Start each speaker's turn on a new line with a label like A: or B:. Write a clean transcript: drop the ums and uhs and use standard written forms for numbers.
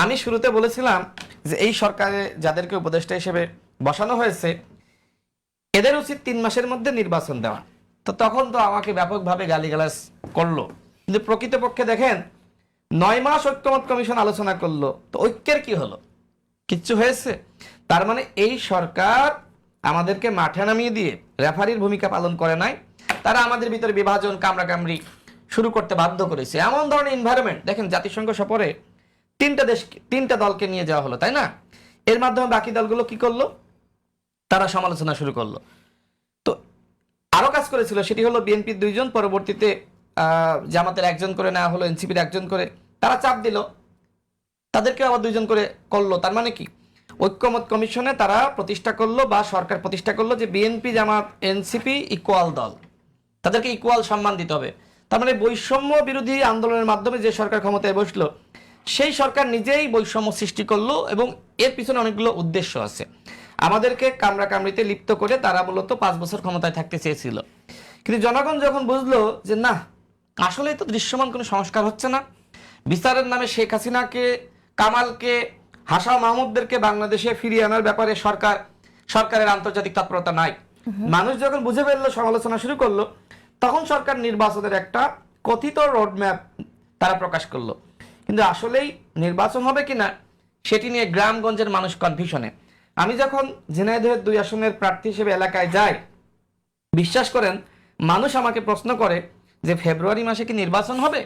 A: আমি শুরুতে বলেছিলাম যে এই সরকারে যাদেরকে উপদেষ্টা হিসেবে বসানো হয়েছে এদের উচিত 3 মাসের মধ্যে নির্বাচন দেওয়া। তো তখন তো আমাকে ব্যাপকভাবে গালিগালাজ করলো, কিন্তু প্রকৃতপক্ষে দেখেন 9 মাস ঐক্যমত কমিশন আলোচনা করলো, তো ঐক্যের কি হলো? কিচ্ছু হয়েছে? তার মানে এই সরকার আমাদেরকে মাঠে নামিয়ে দিয়ে রেফারির ভূমিকা পালন করে নাই, তারা আমাদের ভিতরে বিভাজন কামড়াকামড়ি শুরু করতে বাধ্য করেছে। এমন ধরনের এনভায়রনমেন্ট দেখেন, জাতিসংঘ সফরে 3টা দলকে নিয়ে যাওয়া হলো, তাই না? এর মাধ্যমে বাকি দলগুলো কি করলো? তারা সমালোচনা শুরু করলো। তো আরো কাজ করেছিল, সেটি হলো বিএনপির 2 জন, পরবর্তীতে জামাতের 1 জন করে নেওয়া হলো, এনসিপির 1 জন করে, তারা চাপ দিল, তাদেরকে আবার 2 জন করে করলো। তার মানে কি? ঐক্যমত কমিশনে তারা প্রতিষ্ঠা করলো বা সরকার প্রতিষ্ঠা করলো যে বিএনপি জামাত এনসিপি ইকুয়াল দল, তাদেরকে ইকুয়াল সম্মান দিতে হবে। তার মানে বৈষম্য বিরোধী আন্দোলনের মাধ্যমে যে সরকার ক্ষমতায় বসলো সেই সরকার নিজেই বৈষম্য সৃষ্টি করলো, এবং এর পিছনে অনেকগুলো উদ্দেশ্য আছে। আমাদেরকে কামড়াকামড়িতে লিপ্ত করে তারা মূলত 5 বছর ক্ষমতায় থাকতে চেয়েছিল। কিন্তু জনগণ যখন বুঝলো যে না, আসলেই তো দৃশ্যমান কোনো সংস্কার হচ্ছে না, বিচারের নামে শেখ হাসিনাকে, কামালকে, হাসান মাহমুদদেরকে বাংলাদেশে ফিরিয়ে আনার ব্যাপারে সরকারের আন্তর্জাতিক তৎপরতা নাই, মানুষ যখন বুঝে ফেললো, সমালোচনা শুরু করলো, তখন সরকার নির্বাচনের একটা কথিত রোডম্যাপ তারা প্রকাশ করলো। কিন্তু আসলেই নির্বাচন হবে কিনা সেটি নিয়ে গ্রামগঞ্জের মানুষ কনফিউশনে। আমি যখন ঝিনাইদহের 2 আসনের প্রার্থী হিসেবে এলাকায় যাই, বিশ্বাস করেন মানুষ আমাকে প্রশ্ন করে যে ফেব্রুয়ারি মাসে কি নির্বাচন হবে?